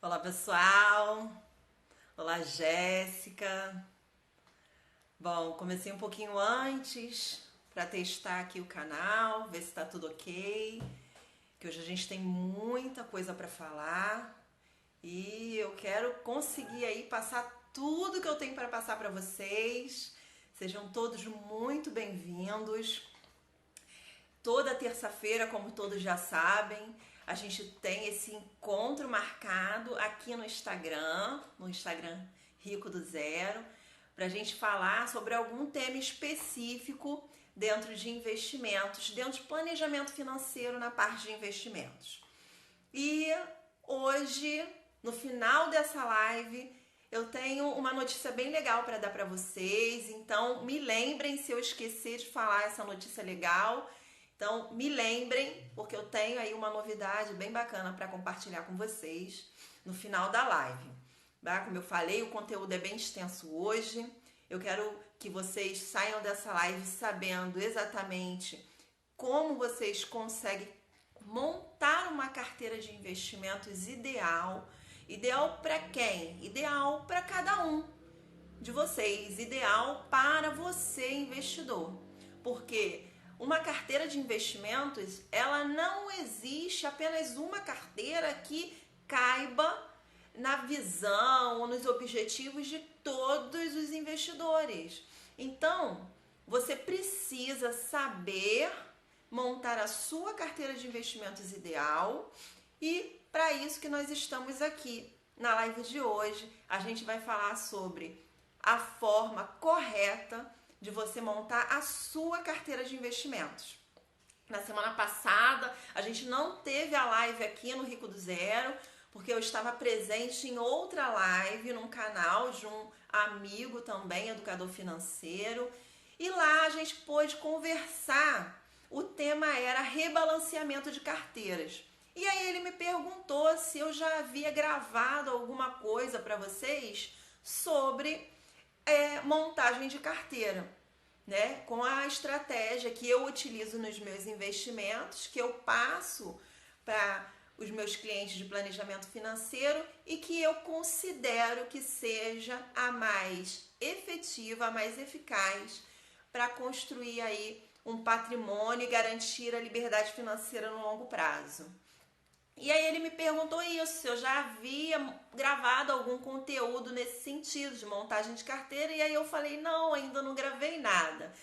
Olá, pessoal. Olá, Jéssica. Bom, comecei um pouquinho antes para testar aqui o canal, ver se tá tudo ok. Que hoje a gente tem muita coisa para falar e eu quero conseguir aí passar tudo que eu tenho para passar para vocês. Sejam todos muito bem-vindos. Toda terça-feira, como todos já sabem, a gente tem esse encontro marcado aqui no Instagram Rico do Zero, para a gente falar sobre algum tema específico dentro de investimentos, dentro de planejamento financeiro na parte de investimentos. E hoje, no final dessa live, eu tenho uma notícia bem legal para dar para vocês, então me lembrem se eu esquecer de falar essa notícia legal. Então, me lembrem, porque eu tenho aí uma novidade bem bacana para compartilhar com vocês no final da live. Tá? Como eu falei, o conteúdo é bem extenso hoje. Eu quero que vocês saiam dessa live sabendo exatamente como vocês conseguem montar uma carteira de investimentos ideal. Ideal para quem? Ideal para cada um de vocês. Ideal para você, investidor. Porque uma carteira de investimentos, ela não existe apenas uma carteira que caiba na visão ou nos objetivos de todos os investidores. Então, você precisa saber montar a sua carteira de investimentos ideal e para isso que nós estamos aqui na live de hoje. A gente vai falar sobre a forma correta de você montar a sua carteira de investimentos. Na semana passada, a gente não teve a live aqui no Rico do Zero, porque eu estava presente em outra live, num canal de um amigo também, educador financeiro, e lá a gente pôde conversar. O tema era rebalanceamento de carteiras. E aí ele me perguntou se eu já havia gravado alguma coisa para vocês sobre montagem de carteira, né? Com a estratégia que eu utilizo nos meus investimentos, que eu passo para os meus clientes de planejamento financeiro e que eu considero que seja a mais efetiva, a mais eficaz para construir aí um patrimônio e garantir a liberdade financeira no longo prazo. E aí ele me perguntou isso, se eu já havia gravado algum conteúdo nesse sentido de montagem de carteira, e aí eu falei, não, ainda não gravei nada.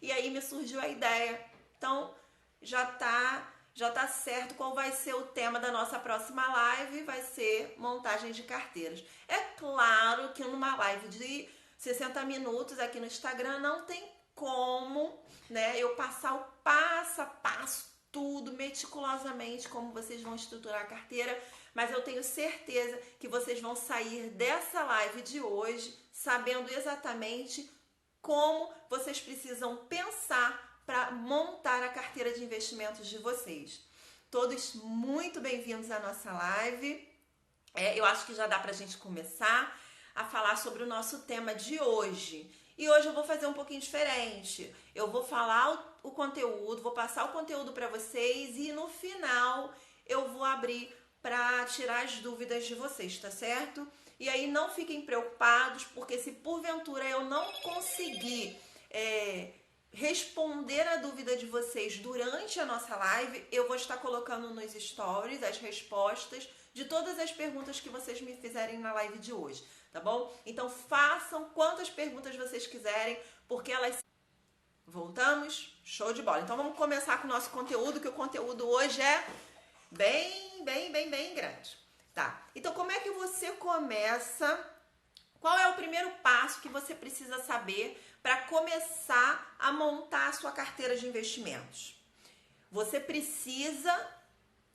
E aí me surgiu a ideia, então já tá certo qual vai ser o tema da nossa próxima live, vai ser montagem de carteiras. É claro que numa live de 60 minutos aqui no Instagram não tem como, né, eu passar o passo a passo, tudo meticulosamente como vocês vão estruturar a carteira, mas eu tenho certeza que vocês vão sair dessa live de hoje sabendo exatamente como vocês precisam pensar para montar a carteira de investimentos de vocês. Todos muito bem-vindos à nossa live. Eu acho que já dá para a gente começar a falar sobre o nosso tema de hoje. E hoje eu vou fazer um pouquinho diferente. Eu vou falar o conteúdo, vou passar o conteúdo para vocês e no final eu vou abrir para tirar as dúvidas de vocês, tá certo? E aí não fiquem preocupados, porque se porventura eu não conseguir responder a dúvida de vocês durante a nossa live, eu vou estar colocando nos stories as respostas de todas as perguntas que vocês me fizerem na live de hoje, tá bom? Então façam quantas perguntas vocês quiserem, porque elas... Voltamos? Show de bola. Então vamos começar com o nosso conteúdo, que o conteúdo hoje é bem grande. Tá, então como é que você começa? Qual é o primeiro passo que você precisa saber para começar a montar a sua carteira de investimentos? Você precisa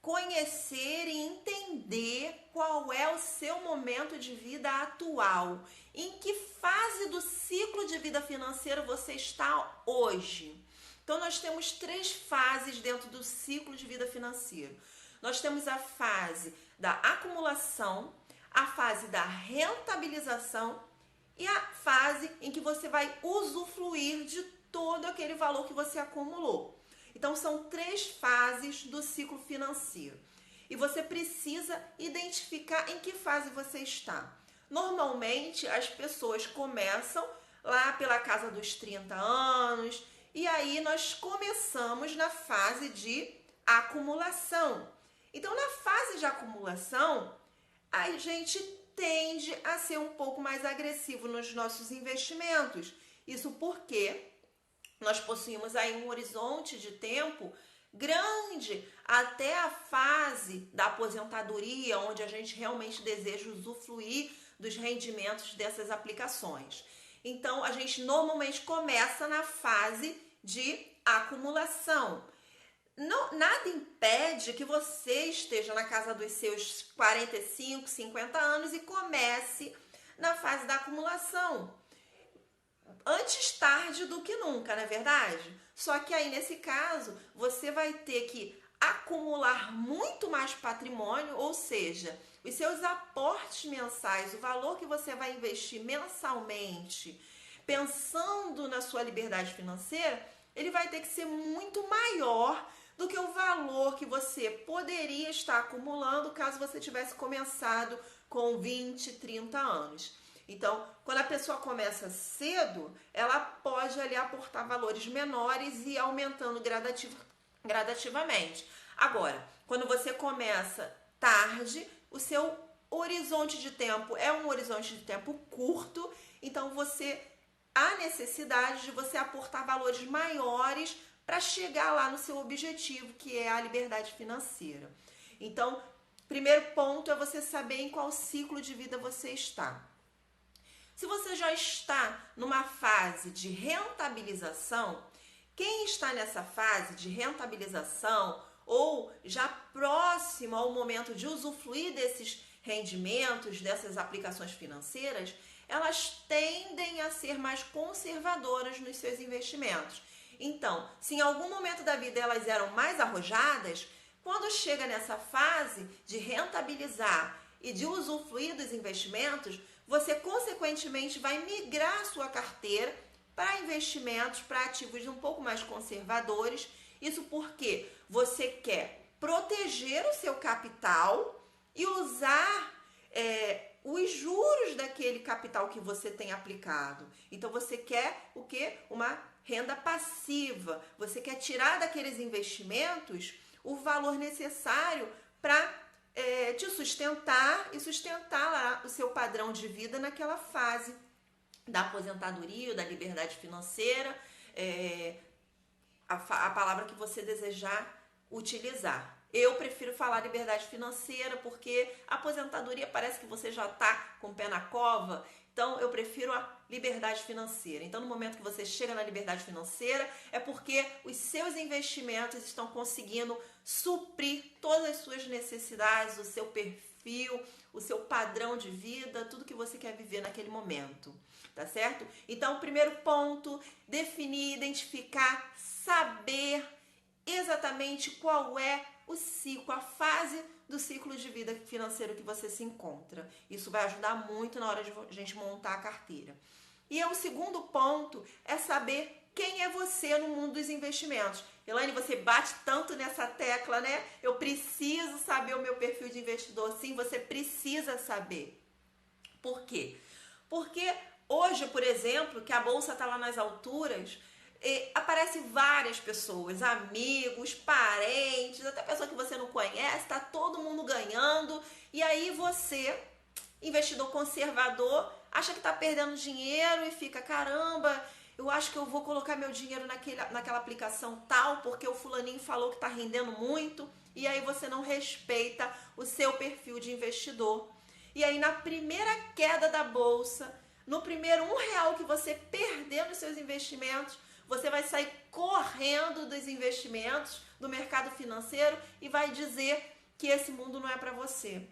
conhecer e entender qual é o seu momento de vida atual. Em que fase do ciclo de vida financeiro você está hoje? Então, nós temos 3 fases dentro do ciclo de vida financeiro. Nós temos a fase da acumulação, a fase da rentabilização e a fase em que você vai usufruir de todo aquele valor que você acumulou. Então, são 3 fases do ciclo financeiro. e você precisa identificar em que fase você está. Normalmente, as pessoas começam lá pela casa dos 30 anos, e aí nós começamos na fase de acumulação. Então, na fase de acumulação, a gente tende a ser um pouco mais agressivo nos nossos investimentos. Isso porque nós possuímos aí um horizonte de tempo grande até a fase da aposentadoria, onde a gente realmente deseja usufruir dos rendimentos dessas aplicações. Então, a gente normalmente começa na fase de acumulação. Não, nada impede que você esteja na casa dos seus 45, 50 anos e comece na fase da acumulação. Antes tarde do que nunca, não é verdade? Só que aí, nesse caso, você vai ter que acumular muito mais patrimônio, ou seja, os seus aportes mensais, o valor que você vai investir mensalmente, pensando na sua liberdade financeira, ele vai ter que ser muito maior do que o valor que você poderia estar acumulando caso você tivesse começado com 20, 30 anos. Então, quando a pessoa começa cedo, ela pode ali aportar valores menores e ir aumentando gradativamente. Agora, quando você começa tarde, o seu horizonte de tempo é um horizonte de tempo curto, então há necessidade de você aportar valores maiores para chegar lá no seu objetivo, que é a liberdade financeira. Então, primeiro ponto é você saber em qual ciclo de vida você está. Se você já está numa fase de rentabilização, quem está nessa fase de rentabilização ou já próximo ao momento de usufruir desses rendimentos, dessas aplicações financeiras, elas tendem a ser mais conservadoras nos seus investimentos. Então, se em algum momento da vida elas eram mais arrojadas, quando chega nessa fase de rentabilizar e de usufruir dos investimentos, você consequentemente vai migrar a sua carteira para investimentos, para ativos um pouco mais conservadores. Isso porque você quer proteger o seu capital e usar os juros daquele capital que você tem aplicado. Então você quer o quê? Uma renda passiva. Você quer tirar daqueles investimentos o valor necessário para te sustentar e sustentar lá o seu padrão de vida naquela fase da aposentadoria, da liberdade financeira, a palavra que você desejar utilizar. Eu prefiro falar liberdade financeira porque a aposentadoria parece que você já está com o pé na cova, então eu prefiro a liberdade financeira. Então, no momento que você chega na liberdade financeira, é porque os seus investimentos estão conseguindo suprir todas as suas necessidades, o seu perfil, o seu padrão de vida, tudo que você quer viver naquele momento, tá certo? Então, o primeiro ponto, definir, identificar, saber exatamente qual é o ciclo, a fase do ciclo de vida financeiro que você se encontra. Isso vai ajudar muito na hora de a gente montar a carteira. E o segundo ponto é saber quem é você no mundo dos investimentos. Elaine, você bate tanto nessa tecla, né? Eu preciso saber o meu perfil de investidor. Sim, você precisa saber. Por quê? Porque hoje, por exemplo, que a bolsa está lá nas alturas, aparecem várias pessoas, amigos, parentes, até pessoa que você não conhece, tá todo mundo ganhando, e aí você, investidor conservador, acha que tá perdendo dinheiro e fica, caramba, eu acho que eu vou colocar meu dinheiro naquela aplicação tal, porque o fulaninho falou que tá rendendo muito, e aí você não respeita o seu perfil de investidor. E aí na primeira queda da bolsa, no primeiro R$1 que você perder nos seus investimentos, você vai sair correndo dos investimentos, do mercado financeiro e vai dizer que esse mundo não é para você.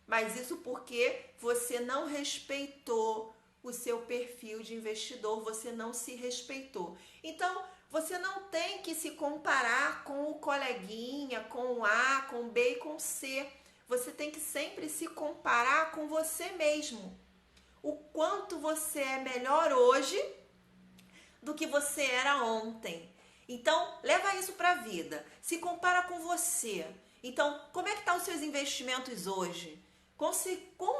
Mas isso porque você não respeitou o seu perfil de investidor, você não se respeitou. Então, você não tem que se comparar com o coleguinha, com o A, com o B e com o C. Você tem que sempre se comparar com você mesmo. O quanto você é melhor hoje do que você era ontem. Então, leva isso para a vida. Se compara com você. Então, como é que estão os seus investimentos hoje? Com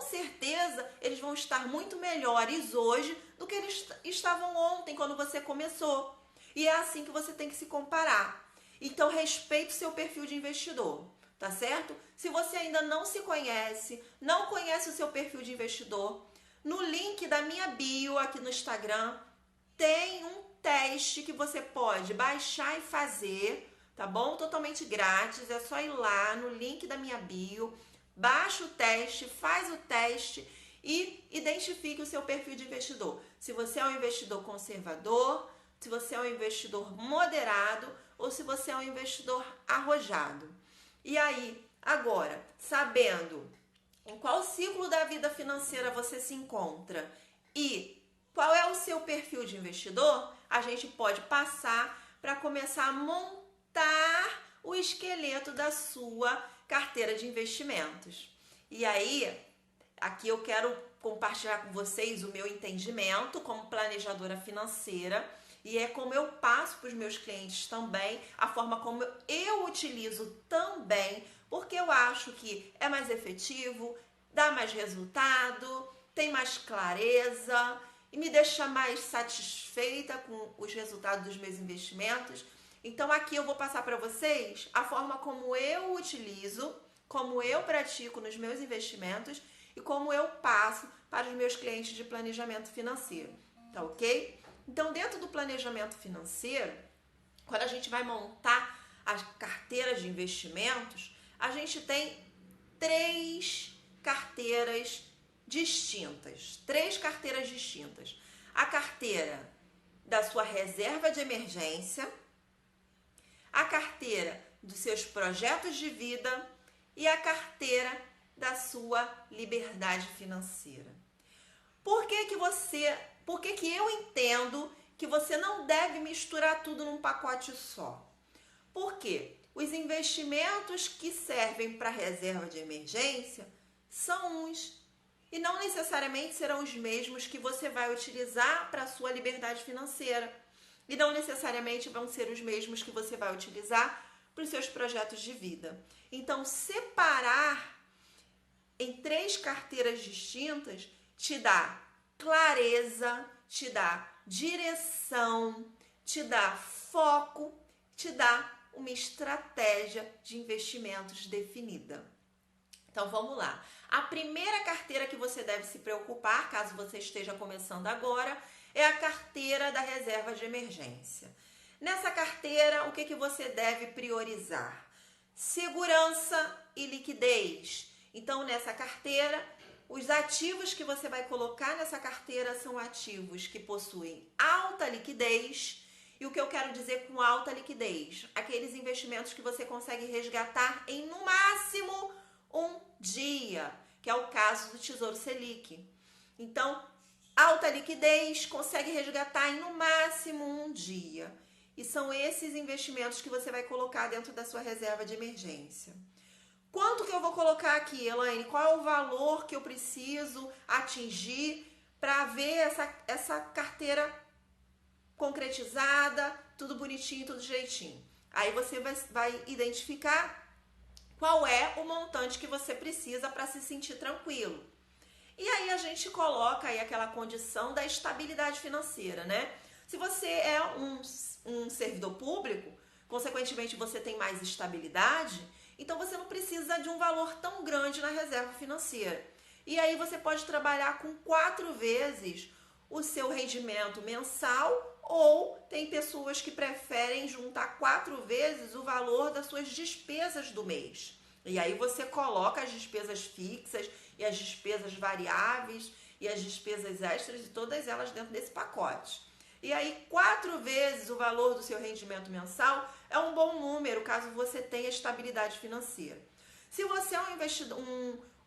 certeza, eles vão estar muito melhores hoje do que eles estavam ontem, quando você começou. E é assim que você tem que se comparar. Então, respeite o seu perfil de investidor, tá certo? Se você ainda não se conhece, não conhece o seu perfil de investidor, no link da minha bio aqui no Instagram, tem um teste que você pode baixar e fazer, tá bom? Totalmente grátis, é só ir lá no link da minha bio, baixa o teste, faz o teste e identifique o seu perfil de investidor. Se você é um investidor conservador, se você é um investidor moderado ou se você é um investidor arrojado. E aí, agora, sabendo em qual ciclo da vida financeira você se encontra e qual é o seu perfil de investidor, a gente pode passar para começar a montar o esqueleto da sua carteira de investimentos. E aí, aqui eu quero compartilhar com vocês o meu entendimento como planejadora financeira e é como eu passo para os meus clientes também, a forma como eu utilizo também, porque eu acho que é mais efetivo, dá mais resultado, tem mais clareza e me deixa mais satisfeita com os resultados dos meus investimentos. Então aqui eu vou passar para vocês a forma como eu utilizo, como eu pratico nos meus investimentos e como eu passo para os meus clientes de planejamento financeiro, tá ok? Então, dentro do planejamento financeiro, quando a gente vai montar as carteiras de investimentos, a gente tem três carteiras distintas. A carteira da sua reserva de emergência, a carteira dos seus projetos de vida e a carteira da sua liberdade financeira. Por que eu entendo que você não deve misturar tudo num pacote só? Porque os investimentos que servem para reserva de emergência são uns e não necessariamente serão os mesmos que você vai utilizar para a sua liberdade financeira. E não necessariamente vão ser os mesmos que você vai utilizar para os seus projetos de vida. Então, separar em três carteiras distintas te dá clareza, te dá direção, te dá foco, te dá uma estratégia de investimentos definida. Então vamos lá. A primeira carteira que você deve se preocupar, caso você esteja começando agora, é a carteira da reserva de emergência. Nessa carteira, o que você deve priorizar? Segurança e liquidez. Então, nessa carteira, os ativos que você vai colocar nessa carteira são ativos que possuem alta liquidez. E o que eu quero dizer com alta liquidez? Aqueles investimentos que você consegue resgatar em, no máximo, um dia, que é o caso do Tesouro Selic. Então, alta liquidez, consegue resgatar em, no máximo, um dia. E são esses investimentos que você vai colocar dentro da sua reserva de emergência. Quanto que eu vou colocar aqui, Elaine? Qual é o valor que eu preciso atingir para ver essa carteira concretizada, tudo bonitinho, tudo direitinho? Aí você vai identificar qual é o montante que você precisa para se sentir tranquilo. E aí a gente coloca aí aquela condição da estabilidade financeira, né? Se você é um servidor público, consequentemente você tem mais estabilidade, então você não precisa de um valor tão grande na reserva financeira. E aí você pode trabalhar com 4 vezes o seu rendimento mensal, ou tem pessoas que preferem juntar 4 vezes o valor das suas despesas do mês. E aí você coloca as despesas fixas e as despesas variáveis e as despesas extras e todas elas dentro desse pacote. E aí 4 vezes o valor do seu rendimento mensal é um bom número caso você tenha estabilidade financeira. Se você é um investidor,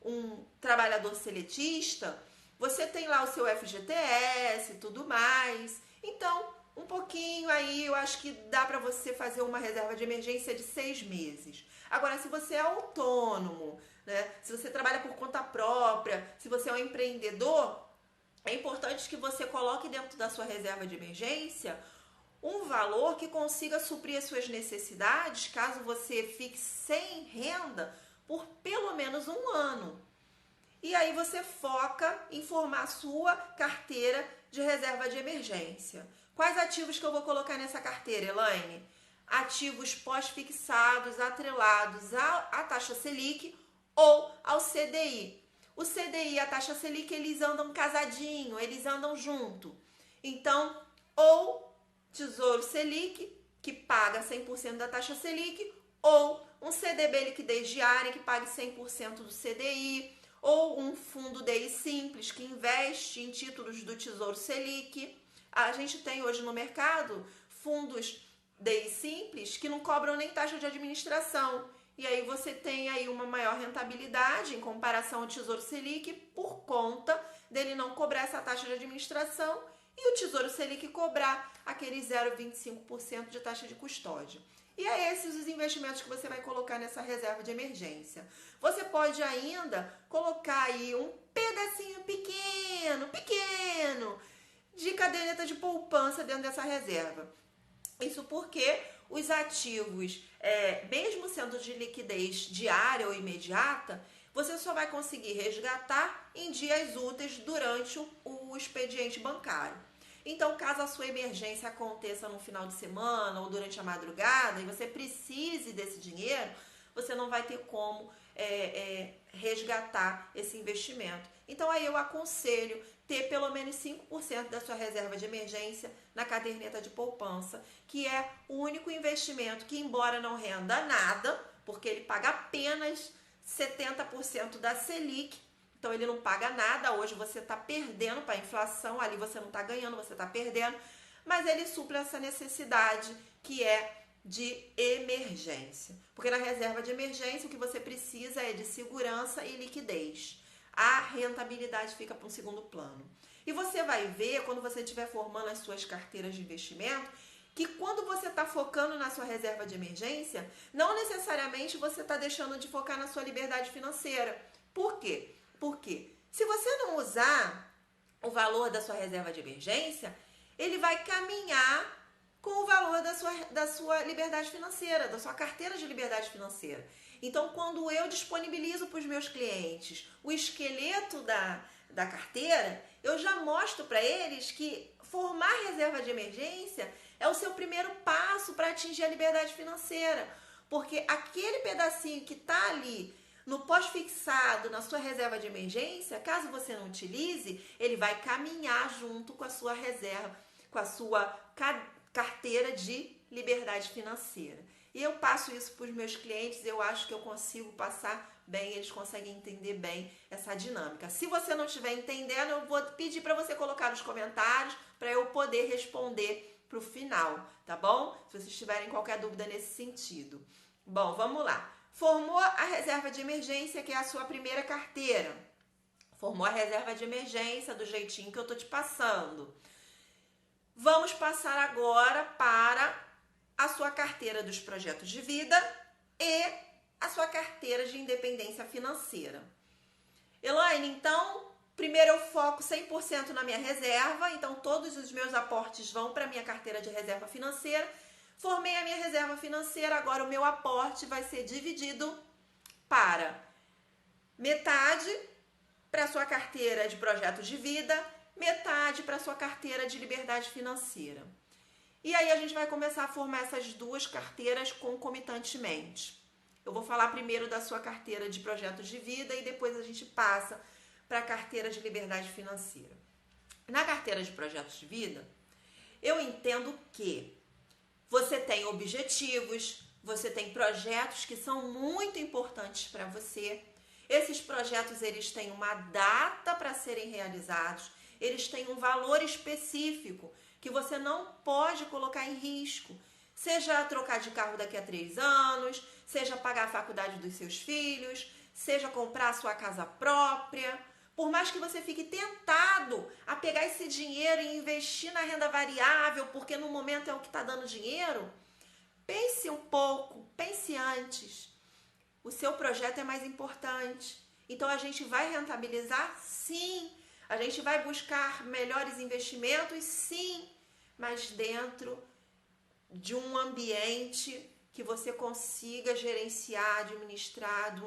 um trabalhador seletista, você tem lá o seu FGTS e tudo mais. Então, um pouquinho aí, eu acho que dá para você fazer uma reserva de emergência de 6 meses. Agora, se você é autônomo, né? Se você trabalha por conta própria, se você é um empreendedor, é importante que você coloque dentro da sua reserva de emergência um valor que consiga suprir as suas necessidades, caso você fique sem renda por pelo menos um ano. E aí você foca em formar a sua carteira de reserva de emergência. Quais ativos que eu vou colocar nessa carteira, Elaine? Ativos pós-fixados, atrelados à taxa Selic ou ao CDI. O CDI e a taxa Selic, eles andam casadinho, eles andam junto. Então, ou Tesouro Selic, que paga 100% da taxa Selic, ou um CDB liquidez diária, que pague 100% do CDI, ou um fundo DI simples, que investe em títulos do Tesouro Selic. A gente tem hoje no mercado fundos DI simples que não cobram nem taxa de administração. E aí você tem aí uma maior rentabilidade em comparação ao Tesouro Selic por conta dele não cobrar essa taxa de administração e o Tesouro Selic cobrar aquele 0,25% de taxa de custódia. E é esses os investimentos que você vai colocar nessa reserva de emergência. Você pode ainda colocar aí um pedacinho pequeno de caderneta de poupança dentro dessa reserva. Isso porque os ativos, mesmo sendo de liquidez diária ou imediata, você só vai conseguir resgatar em dias úteis durante o expediente bancário. Então, caso a sua emergência aconteça no final de semana ou durante a madrugada e você precise desse dinheiro, você não vai ter como resgatar esse investimento. Então, aí eu aconselho ter pelo menos 5% da sua reserva de emergência na caderneta de poupança, que é o único investimento que, embora não renda nada, porque ele paga apenas 70% da Selic, então ele não paga nada. Hoje você está perdendo para a inflação, ali você não está ganhando, você está perdendo, mas ele supre essa necessidade que é de emergência. Porque na reserva de emergência o que você precisa é de segurança e liquidez. A rentabilidade fica para um segundo plano. E você vai ver, quando você estiver formando as suas carteiras de investimento, que quando você está focando na sua reserva de emergência, não necessariamente você está deixando de focar na sua liberdade financeira. Por quê? Porque se você não usar o valor da sua reserva de emergência, ele vai caminhar com o valor da sua liberdade financeira, da sua carteira de liberdade financeira. Então, quando eu disponibilizo para os meus clientes o esqueleto da carteira, eu já mostro para eles que formar reserva de emergência é o seu primeiro passo para atingir a liberdade financeira. Porque aquele pedacinho que está ali no pós-fixado, na sua reserva de emergência, caso você não utilize, ele vai caminhar junto com a sua reserva, com a sua carteira de liberdade financeira. E eu passo isso para os meus clientes, eu acho que eu consigo passar bem, eles conseguem entender bem essa dinâmica. Se você não estiver entendendo, eu vou pedir para você colocar nos comentários para eu poder responder para o final, tá bom? Se vocês tiverem qualquer dúvida nesse sentido. Bom, vamos lá. Formou a reserva de emergência, que é a sua primeira carteira. Formou a reserva de emergência do jeitinho que eu tô te passando. Vamos passar agora para a sua carteira dos projetos de vida e a sua carteira de independência financeira. Elaine, então, primeiro eu foco 100% na minha reserva, então todos os meus aportes vão para a minha carteira de reserva financeira. Formei a minha reserva financeira, agora o meu aporte vai ser dividido para metade para a sua carteira de projetos de vida, metade para a sua carteira de liberdade financeira. E aí a gente vai começar a formar essas duas carteiras concomitantemente. Eu vou falar primeiro da sua carteira de projetos de vida e depois a gente passa para a carteira de liberdade financeira. Na carteira de projetos de vida, eu entendo que você tem objetivos, você tem projetos que são muito importantes para você. Esses projetos, eles têm uma data para serem realizados, eles têm um valor específico que você não pode colocar em risco. Seja trocar de carro daqui a 3 anos, seja pagar a faculdade dos seus filhos, seja comprar a sua casa própria. Por mais que você fique tentado a pegar esse dinheiro e investir na renda variável, porque no momento é o que está dando dinheiro, pense um pouco, pense antes. O seu projeto é mais importante. Então a gente vai rentabilizar? Sim. A gente vai buscar melhores investimentos? Sim. Mas dentro de um ambiente que você consiga gerenciar, administrar, de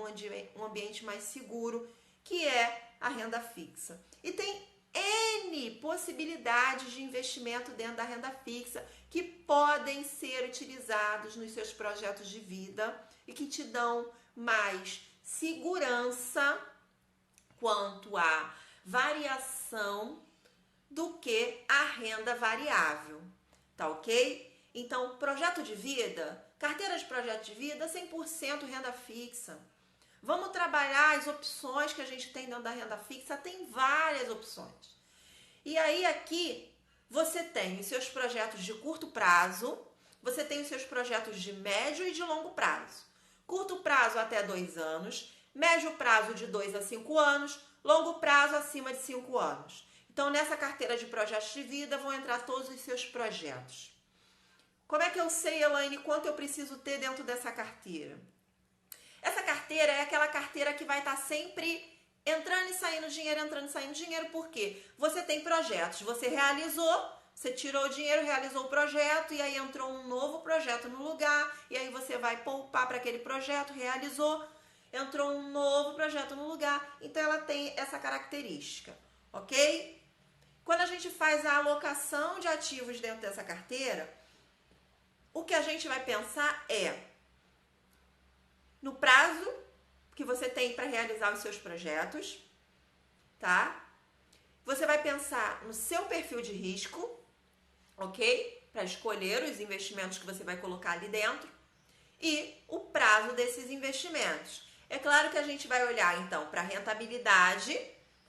um ambiente mais seguro, que é a renda fixa. E tem N possibilidades de investimento dentro da renda fixa que podem ser utilizados nos seus projetos de vida e que te dão mais segurança quanto à variação do que a renda variável, tá ok? Então, projeto de vida, carteira de projeto de vida, 100% renda fixa. Vamos trabalhar as opções que a gente tem dentro da renda fixa, tem várias opções. E aí aqui você tem os seus projetos de curto prazo, você tem os seus projetos de médio e de longo prazo. Curto prazo até 2 anos, médio prazo de 2 a 5 anos, longo prazo acima de 5 anos. Então, nessa carteira de projetos de vida vão entrar todos os seus projetos. Como é que eu sei, Elaine, quanto eu preciso ter dentro dessa carteira? Essa carteira é aquela carteira que vai estar sempre entrando e saindo dinheiro, por quê? Você tem projetos, você realizou, você tirou o dinheiro, realizou o projeto e aí entrou um novo projeto no lugar e aí você vai poupar para aquele projeto, realizou, entrou um novo projeto no lugar, então ela tem essa característica, ok? Quando a gente faz a alocação de ativos dentro dessa carteira, o que a gente vai pensar é no prazo que você tem para realizar os seus projetos, tá? Você vai pensar no seu perfil de risco, ok? Para escolher os investimentos que você vai colocar ali dentro e o prazo desses investimentos. É claro que a gente vai olhar, então, para a rentabilidade,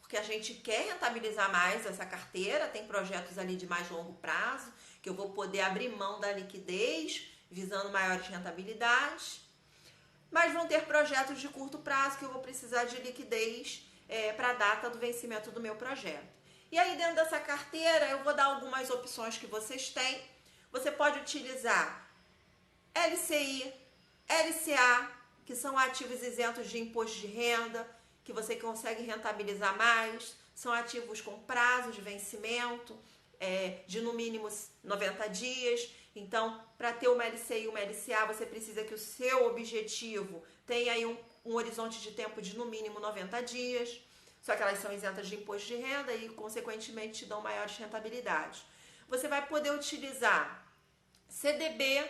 porque a gente quer rentabilizar mais essa carteira, tem projetos ali de mais longo prazo, que eu vou poder abrir mão da liquidez, visando maiores rentabilidades. Mas vão ter projetos de curto prazo que eu vou precisar de liquidez para a data do vencimento do meu projeto. E aí dentro dessa carteira eu vou dar algumas opções que vocês têm. Você pode utilizar LCI, LCA, que são ativos isentos de imposto de renda, que você consegue rentabilizar mais. São ativos com prazo de vencimento de no mínimo 90 dias. Então, para ter uma LCI e uma LCA, você precisa que o seu objetivo tenha aí um horizonte de tempo de no mínimo 90 dias. Só que elas são isentas de imposto de renda e, consequentemente, te dão maiores rentabilidades. Você vai poder utilizar CDB,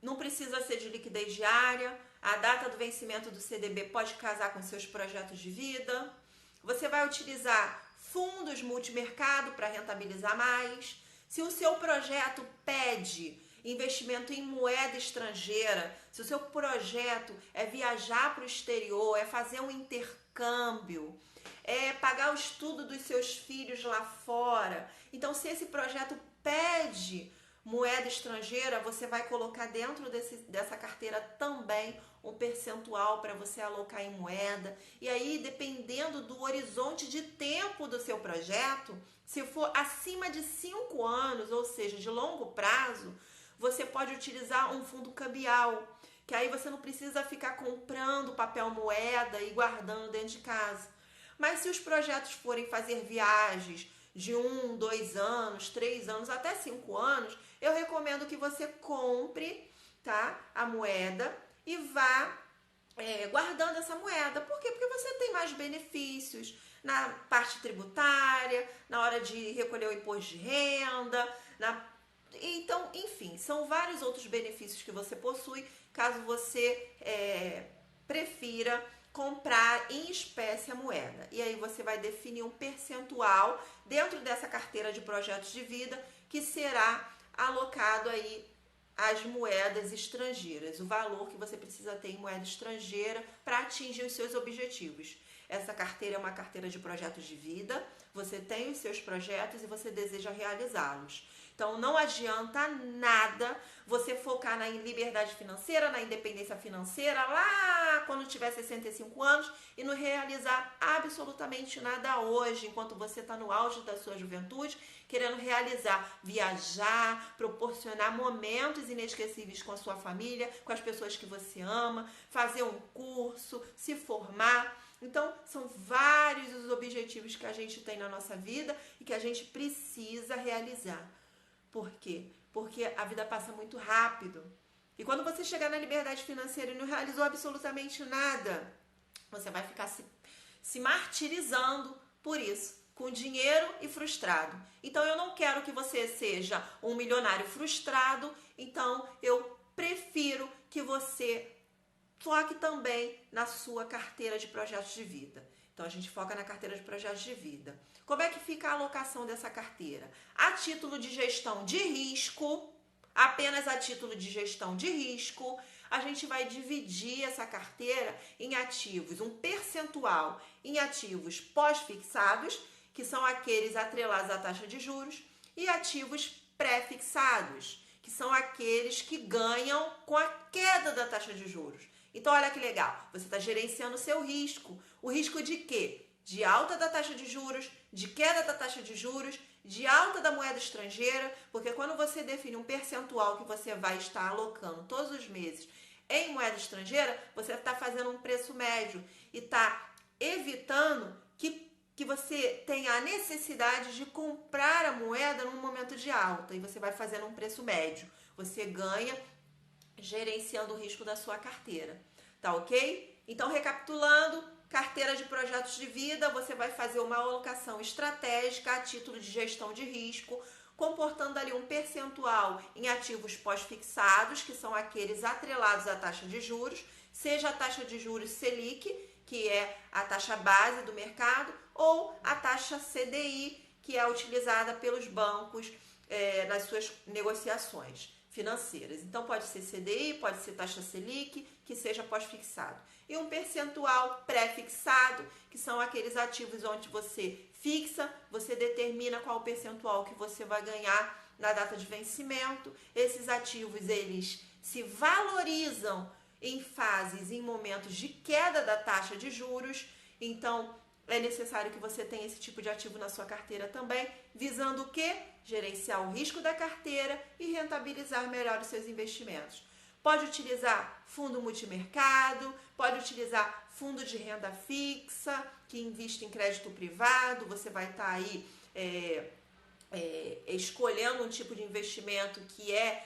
não precisa ser de liquidez diária. A data do vencimento do CDB pode casar com seus projetos de vida. Você vai utilizar fundos multimercado para rentabilizar mais. Se o seu projeto pede investimento em moeda estrangeira, se o seu projeto é viajar para o exterior, é fazer um intercâmbio, é pagar o estudo dos seus filhos lá fora. Então, se esse projeto pede moeda estrangeira, você vai colocar dentro dessa carteira também um percentual para você alocar em moeda. E aí, dependendo do horizonte de tempo do seu projeto, se for acima de 5 anos, ou seja, de longo prazo, você pode utilizar um fundo cambial, que aí você não precisa ficar comprando papel moeda e guardando dentro de casa. Mas se os projetos forem fazer viagens de 1, 2 anos, 3 anos, até 5 anos, eu recomendo que você compre, tá, a moeda e vá guardando essa moeda. Por quê? Porque você tem mais benefícios na parte tributária, na hora de recolher o imposto de renda, então, enfim, são vários outros benefícios que você possui, caso você prefira comprar em espécie a moeda. E aí você vai definir um percentual dentro dessa carteira de projetos de vida que será alocado aí às moedas estrangeiras, o valor que você precisa ter em moeda estrangeira para atingir os seus objetivos. Essa carteira é uma carteira de projetos de vida, você tem os seus projetos e você deseja realizá-los. Então, não adianta nada você focar na liberdade financeira, na independência financeira, lá quando tiver 65 anos e não realizar absolutamente nada hoje, enquanto você está no auge da sua juventude, querendo realizar, viajar, proporcionar momentos inesquecíveis com a sua família, com as pessoas que você ama, fazer um curso, se formar. Então, são vários os objetivos que a gente tem na nossa vida e que a gente precisa realizar. Por quê? porque a vida passa muito rápido. E quando você chegar na liberdade financeira e não realizou absolutamente nada, você vai ficar se martirizando por isso, com dinheiro e frustrado. Então eu não quero que você seja um milionário frustrado, então eu prefiro que você foque também na sua carteira de projetos de vida. Então a gente foca na carteira de projetos de vida. Como é que fica a alocação dessa carteira? A título de gestão de risco, apenas a título de gestão de risco, a gente vai dividir essa carteira em ativos, um percentual em ativos pós-fixados, que são aqueles atrelados à taxa de juros, e ativos pré-fixados, que são aqueles que ganham com a queda da taxa de juros. Então, olha que legal, você está gerenciando o seu risco. O risco de quê? De alta da taxa de juros, de queda da taxa de juros, de alta da moeda estrangeira, porque quando você define um percentual que você vai estar alocando todos os meses em moeda estrangeira, você está fazendo um preço médio e está evitando que você tenha a necessidade de comprar a moeda num momento de alta e você vai fazendo um preço médio. Você ganha gerenciando o risco da sua carteira, tá ok? Então, recapitulando, carteira de projetos de vida, você vai fazer uma alocação estratégica a título de gestão de risco, comportando ali um percentual em ativos pós-fixados, que são aqueles atrelados à taxa de juros, seja a taxa de juros Selic, que é a taxa base do mercado, ou a taxa CDI, que é utilizada pelos bancos nas suas negociações financeiras. Então, pode ser CDI, pode ser taxa Selic, que seja pós-fixado. E um percentual pré-fixado, que são aqueles ativos onde você fixa, você determina qual o percentual que você vai ganhar na data de vencimento. Esses ativos, eles se valorizam em fases, em momentos de queda da taxa de juros. Então, é necessário que você tenha esse tipo de ativo na sua carteira também, visando o quê? Gerenciar o risco da carteira e rentabilizar melhor os seus investimentos. Pode utilizar fundo multimercado, pode utilizar fundo de renda fixa, que investe em crédito privado. Você vai estar aí escolhendo um tipo de investimento que é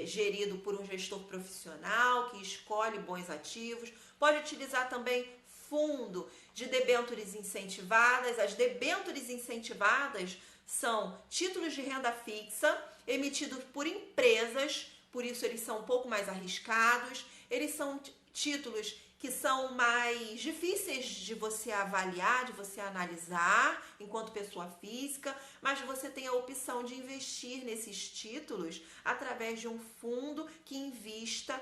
gerido por um gestor profissional, que escolhe bons ativos. Pode utilizar também fundo de debêntures incentivadas. As debêntures incentivadas são títulos de renda fixa emitidos por empresas, por isso eles são um pouco mais arriscados. Eles são títulos que são mais difíceis de você avaliar, de você analisar enquanto pessoa física, mas você tem a opção de investir nesses títulos através de um fundo que invista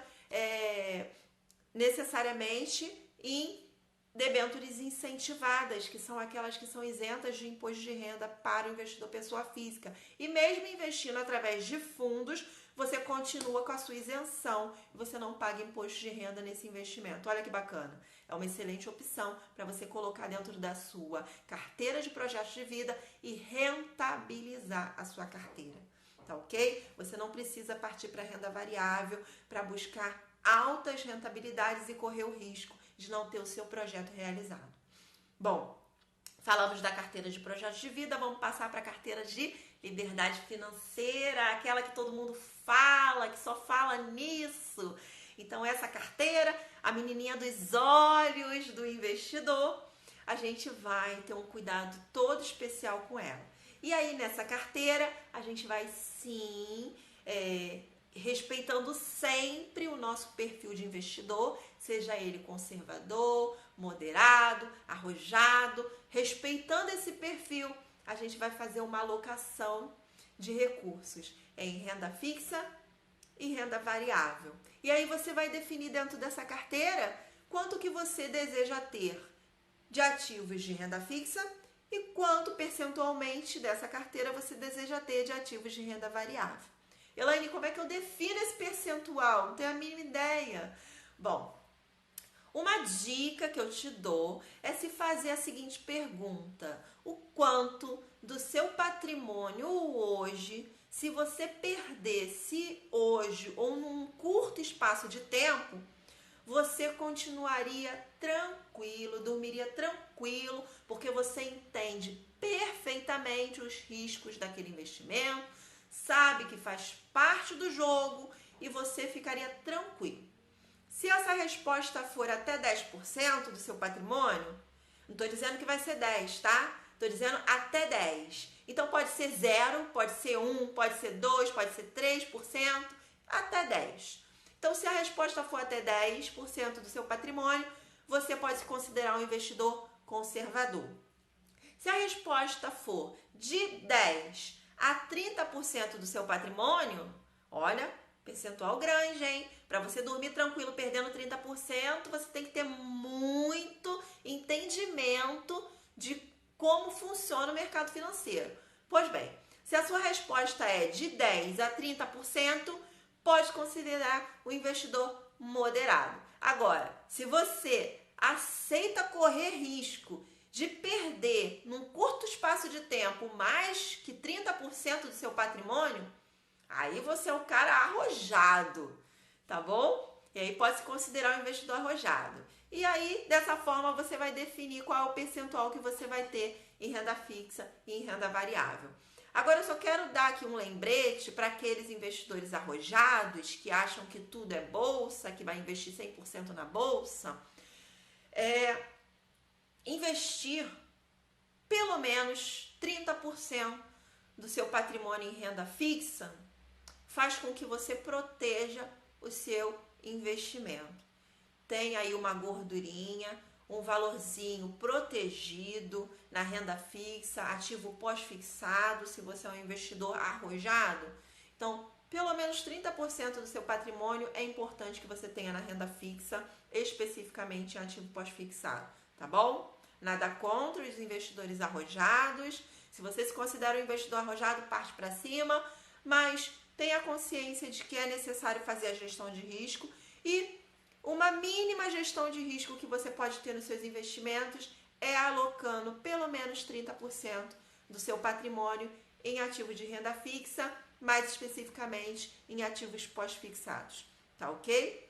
necessariamente em debêntures incentivadas, que são aquelas que são isentas de imposto de renda para o investidor pessoa física. E mesmo investindo através de fundos, você continua com a sua isenção e você não paga imposto de renda nesse investimento. Olha que bacana. É uma excelente opção para você colocar dentro da sua carteira de projetos de vida e rentabilizar a sua carteira. Tá ok? Você não precisa partir para renda variável para buscar altas rentabilidades e correr o risco de não ter o seu projeto realizado. Bom, falamos da carteira de projetos de vida, vamos passar para a carteira de liberdade financeira, aquela que todo mundo fala, que só fala nisso. Então, essa carteira, a menininha dos olhos do investidor, a gente vai ter um cuidado todo especial com ela. E aí, nessa carteira, a gente vai sim respeitando sempre o nosso perfil de investidor, seja ele conservador, moderado, arrojado. Respeitando esse perfil, a gente vai fazer uma alocação de recursos em renda fixa e renda variável. E aí você vai definir dentro dessa carteira quanto que você deseja ter de ativos de renda fixa e quanto percentualmente dessa carteira você deseja ter de ativos de renda variável. Elaine, como é que eu defino esse percentual? Não tenho a mínima ideia. Bom, uma dica que eu te dou é se fazer a seguinte pergunta: o quanto do seu patrimônio hoje, se você perdesse hoje ou num curto espaço de tempo, você continuaria tranquilo, dormiria tranquilo, porque você entende perfeitamente os riscos daquele investimento, sabe que faz parte do jogo e você ficaria tranquilo. Se essa resposta for até 10% do seu patrimônio, não estou dizendo que vai ser 10, tá? Estou dizendo até 10. Então pode ser 0, pode ser 1, pode ser 2, pode ser 3%, até 10. Então se a resposta for até 10% do seu patrimônio, você pode se considerar um investidor conservador. Se a resposta for de 10 a 30% do seu patrimônio, olha, percentual grande, hein? Para você dormir tranquilo perdendo 30%, você tem que ter muito entendimento de como funciona o mercado financeiro. Pois bem, se a sua resposta é de 10 a 30%, pode considerar o investidor moderado. Agora, se você aceita correr risco de perder num curto espaço de tempo mais que 30% do seu patrimônio, aí você é um cara arrojado, tá bom? E aí pode se considerar um investidor arrojado. E aí, dessa forma, você vai definir qual é o percentual que você vai ter em renda fixa e em renda variável. Agora, eu só quero dar aqui um lembrete para aqueles investidores arrojados que acham que tudo é bolsa, que vai investir 100% na bolsa. Investir pelo menos 30% do seu patrimônio em renda fixa faz com que você proteja o seu investimento. Tem aí uma gordurinha, um valorzinho protegido na renda fixa, ativo pós-fixado, se você é um investidor arrojado. Então, pelo menos 30% do seu patrimônio é importante que você tenha na renda fixa, especificamente em ativo pós-fixado, tá bom? Nada contra os investidores arrojados. Se você se considera um investidor arrojado, parte para cima, mas tenha consciência de que é necessário fazer a gestão de risco e uma mínima gestão de risco que você pode ter nos seus investimentos é alocando pelo menos 30% do seu patrimônio em ativos de renda fixa, mais especificamente em ativos pós-fixados, tá ok?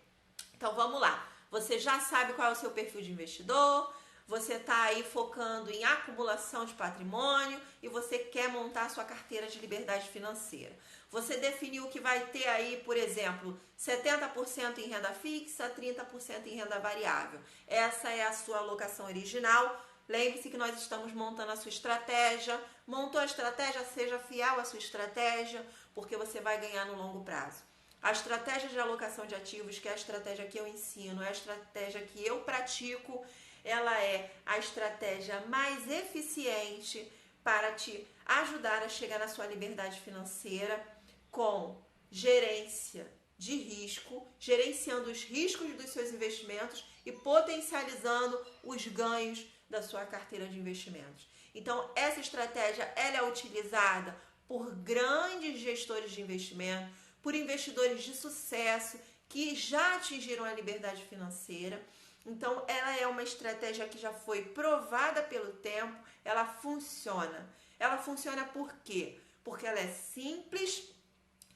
Então vamos lá, você já sabe qual é o seu perfil de investidor, você está aí focando em acumulação de patrimônio e você quer montar a sua carteira de liberdade financeira. Você definiu que vai ter aí, por exemplo, 70% em renda fixa, 30% em renda variável. Essa é a sua alocação original. Lembre-se que nós estamos montando a sua estratégia. Montou a estratégia, seja fiel à sua estratégia, porque você vai ganhar no longo prazo. A estratégia de alocação de ativos, que é a estratégia que eu ensino, é a estratégia que eu pratico, ela é a estratégia mais eficiente para te ajudar a chegar na sua liberdade financeira com gerência de risco, gerenciando os riscos dos seus investimentos e potencializando os ganhos da sua carteira de investimentos. Então, essa estratégia ela é utilizada por grandes gestores de investimento, por investidores de sucesso que já atingiram a liberdade financeira. Então, ela é uma estratégia que já foi provada pelo tempo, ela funciona. Ela funciona por quê? Porque ela é simples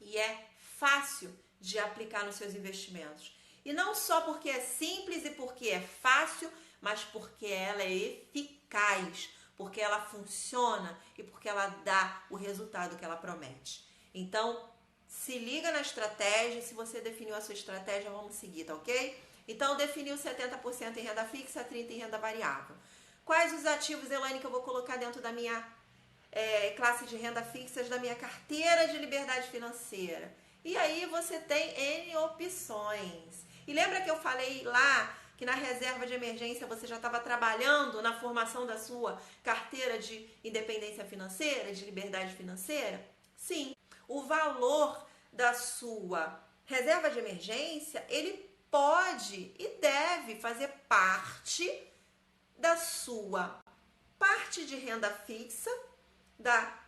e é fácil de aplicar nos seus investimentos. E não só porque é simples e porque é fácil, mas porque ela é eficaz, porque ela funciona e porque ela dá o resultado que ela promete. Então, se liga na estratégia, se você definiu a sua estratégia, vamos seguir, tá ok? Então, definiu 70% em renda fixa, 30% em renda variável. Quais os ativos, Elaine, que eu vou colocar dentro da minha classe de renda fixas, da minha carteira de liberdade financeira? E aí você tem N opções. E lembra que eu falei lá que na reserva de emergência você já estava trabalhando na formação da sua carteira de independência financeira, de liberdade financeira? Sim, o valor da sua reserva de emergência, ele pode e deve fazer parte da sua parte de renda fixa, da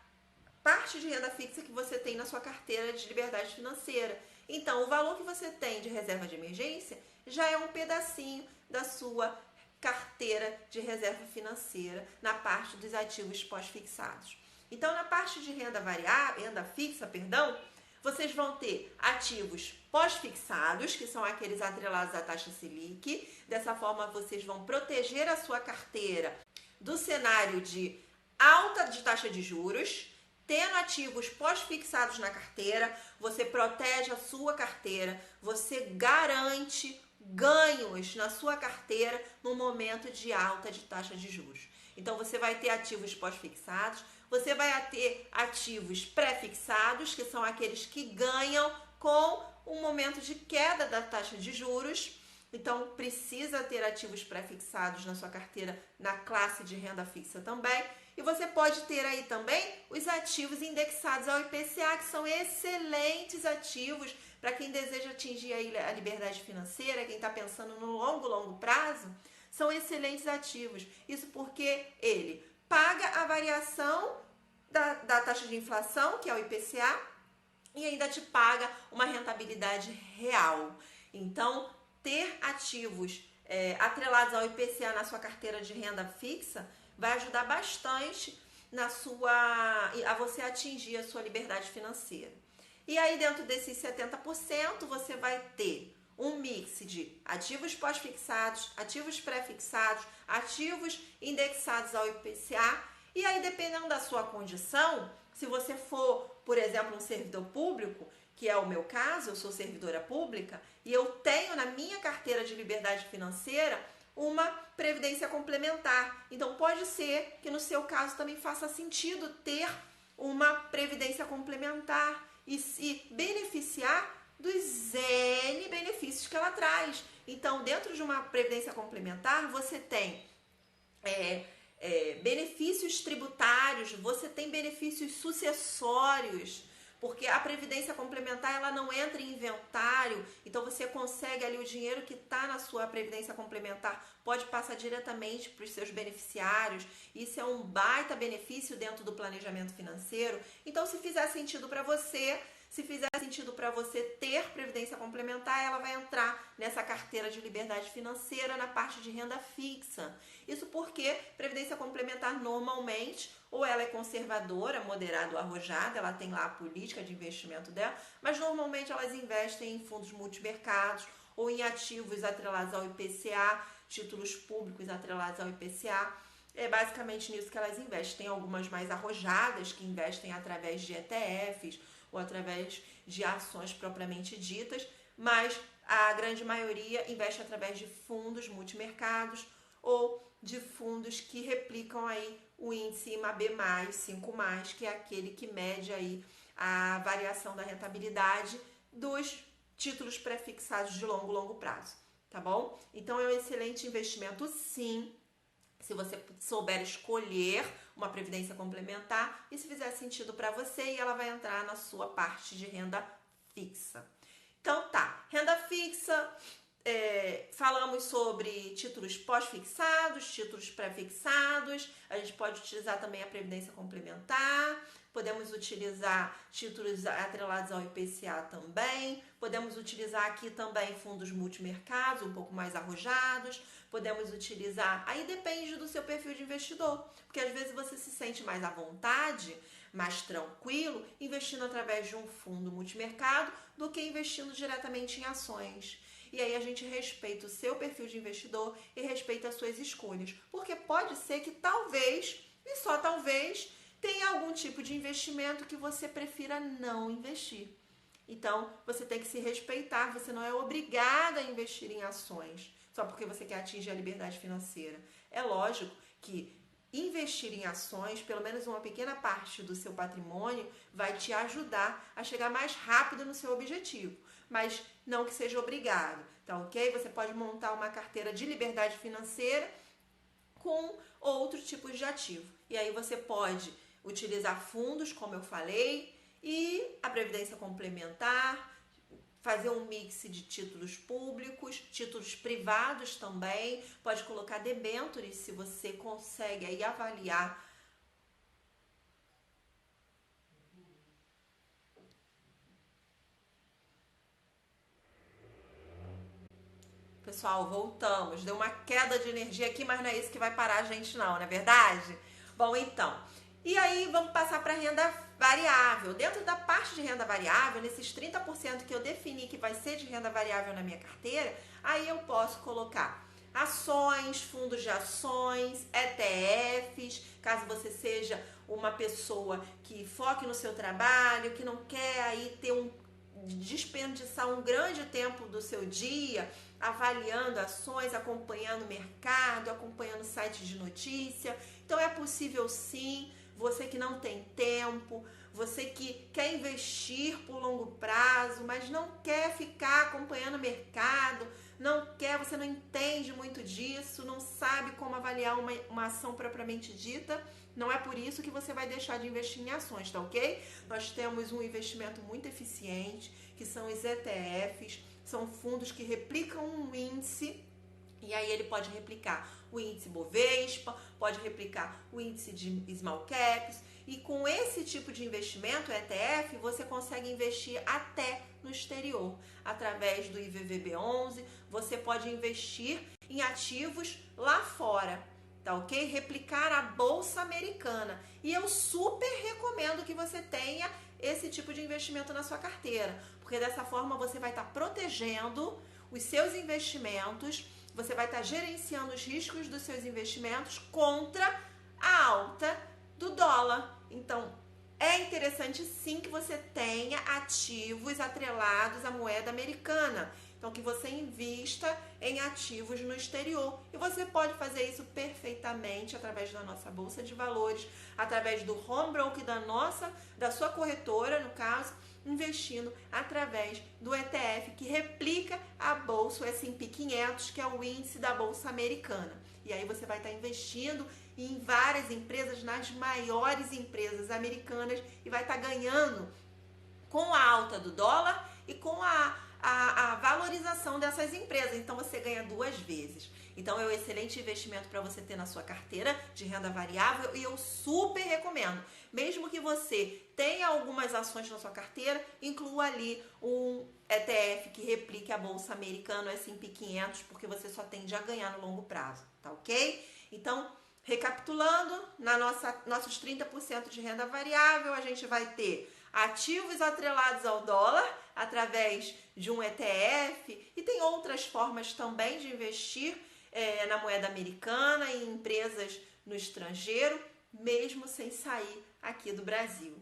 parte de renda fixa que você tem na sua carteira de liberdade financeira. Então, o valor que você tem de reserva de emergência já é um pedacinho da sua carteira de reserva financeira na parte dos ativos pós-fixados. Então, na parte de renda variável, renda fixa, vocês vão ter ativos pós-fixados, que são aqueles atrelados à taxa Selic. Dessa forma, vocês vão proteger a sua carteira do cenário de alta de taxa de juros, tendo ativos pós-fixados na carteira, você protege a sua carteira, você garante ganhos na sua carteira no momento de alta de taxa de juros. Então você vai ter ativos pós-fixados, você vai ter ativos pré-fixados, que são aqueles que ganham com o momento de queda da taxa de juros. Então precisa ter ativos pré-fixados na sua carteira na classe de renda fixa também. E você pode ter aí também os ativos indexados ao IPCA, que são excelentes ativos para quem deseja atingir aí a liberdade financeira, quem está pensando no longo prazo, são excelentes ativos. Isso porque ele paga a variação da taxa de inflação, que é o IPCA, e ainda te paga uma rentabilidade real. Então, ter ativos atrelados ao IPCA na sua carteira de renda fixa vai ajudar bastante a você atingir a sua liberdade financeira. E aí, dentro desses 70%, você vai ter um mix de ativos pós-fixados, ativos pré-fixados, ativos indexados ao IPCA. E aí, dependendo da sua condição, se você for, por exemplo, um servidor público, que é o meu caso, eu sou servidora pública, e eu tenho na minha carteira de liberdade financeira uma previdência complementar. Então, pode ser que no seu caso também faça sentido ter uma previdência complementar e se beneficiar dos N benefícios que ela traz. Então, dentro de uma previdência complementar, você tem benefícios tributários, você tem benefícios sucessórios, porque a previdência complementar ela não entra em inventário, então você consegue ali o dinheiro que está na sua previdência complementar, pode passar diretamente para os seus beneficiários. Isso é um baita benefício dentro do planejamento financeiro. Então, se fizer sentido para você, ter previdência complementar, ela vai entrar nessa carteira de liberdade financeira na parte de renda fixa. Isso porque previdência complementar normalmente, ou ela é conservadora, moderada ou arrojada, ela tem lá a política de investimento dela, mas normalmente elas investem em fundos multimercados ou em ativos atrelados ao IPCA, títulos públicos atrelados ao IPCA. É basicamente nisso que elas investem. Tem algumas mais arrojadas que investem através de ETFs ou através de ações propriamente ditas, mas a grande maioria investe através de fundos multimercados ou de fundos que replicam aí o índice IMAB+, 5+, que é aquele que mede aí a variação da rentabilidade dos títulos pré-fixados de longo prazo, tá bom? Então é um excelente investimento, sim, se você souber escolher uma previdência complementar e se fizer sentido para você, e ela vai entrar na sua parte de renda fixa. Então tá, renda fixa, falamos sobre títulos pós-fixados, títulos pré-fixados, a gente pode utilizar também a previdência complementar, podemos utilizar títulos atrelados ao IPCA também, podemos utilizar aqui também fundos multimercados, um pouco mais arrojados, podemos utilizar, aí depende do seu perfil de investidor, porque às vezes você se sente mais à vontade, mais tranquilo, investindo através de um fundo multimercado do que investindo diretamente em ações. E aí a gente respeita o seu perfil de investidor e respeita as suas escolhas, porque pode ser que talvez, e só talvez, tenha algum tipo de investimento que você prefira não investir. Então, você tem que se respeitar, você não é obrigada a investir em ações só porque você quer atingir a liberdade financeira. É lógico que investir em ações, pelo menos uma pequena parte do seu patrimônio, vai te ajudar a chegar mais rápido no seu objetivo, mas não que seja obrigado, tá ok? Você pode montar uma carteira de liberdade financeira com outros tipos de ativo. E aí você pode utilizar fundos, como eu falei, e a previdência complementar, fazer um mix de títulos públicos, títulos privados também, pode colocar debêntures se você consegue aí avaliar Pessoal, voltamos. Deu uma queda de energia aqui, mas não é isso que vai parar a gente não é verdade? Bom, então, e aí vamos passar para renda variável. Dentro da parte de renda variável, nesses 30% que eu defini que vai ser de renda variável na minha carteira, aí eu posso colocar ações, fundos de ações, ETFs, caso você seja uma pessoa que foque no seu trabalho, que não quer aí ter desperdiçar um grande tempo do seu dia avaliando ações, acompanhando o mercado, acompanhando sites de notícia. Então é possível sim, você que não tem tempo, você que quer investir por longo prazo, mas não quer ficar acompanhando o mercado, você não entende muito disso, não sabe como avaliar uma ação propriamente dita, não é por isso que você vai deixar de investir em ações, tá ok? Nós temos um investimento muito eficiente, que são os ETFs, são fundos que replicam um índice, e aí ele pode replicar o índice Bovespa, pode replicar o índice de Small Caps, e com esse tipo de investimento, ETF, você consegue investir até no exterior. Através do IVVB11, você pode investir em ativos lá fora, tá ok? Replicar a Bolsa Americana. E eu super recomendo que você tenha esse tipo de investimento na sua carteira, porque dessa forma você vai estar protegendo os seus investimentos, você vai estar gerenciando os riscos dos seus investimentos contra a alta do dólar. Então, é interessante sim que você tenha ativos atrelados à moeda americana. Então, que você invista em ativos no exterior. E você pode fazer isso perfeitamente através da nossa Bolsa de Valores, através do home broker da sua corretora, no caso, investindo através do ETF, que replica a Bolsa, o S&P 500, que é o índice da Bolsa Americana. E aí você vai estar investindo em várias empresas, nas maiores empresas americanas, e vai estar ganhando com a alta do dólar e com a valorização dessas empresas. Então você ganha duas vezes. Então é um excelente investimento para você ter na sua carteira de renda variável, e eu super recomendo. Mesmo que você tenha algumas ações na sua carteira, inclua ali um ETF que replique a Bolsa Americana, o S&P 500, porque você só tende a ganhar no longo prazo, tá ok? Então, recapitulando, nossos 30% de renda variável, a gente vai ter ativos atrelados ao dólar através de um ETF, e tem outras formas também de investir na moeda americana, em empresas no estrangeiro, mesmo sem sair aqui do Brasil.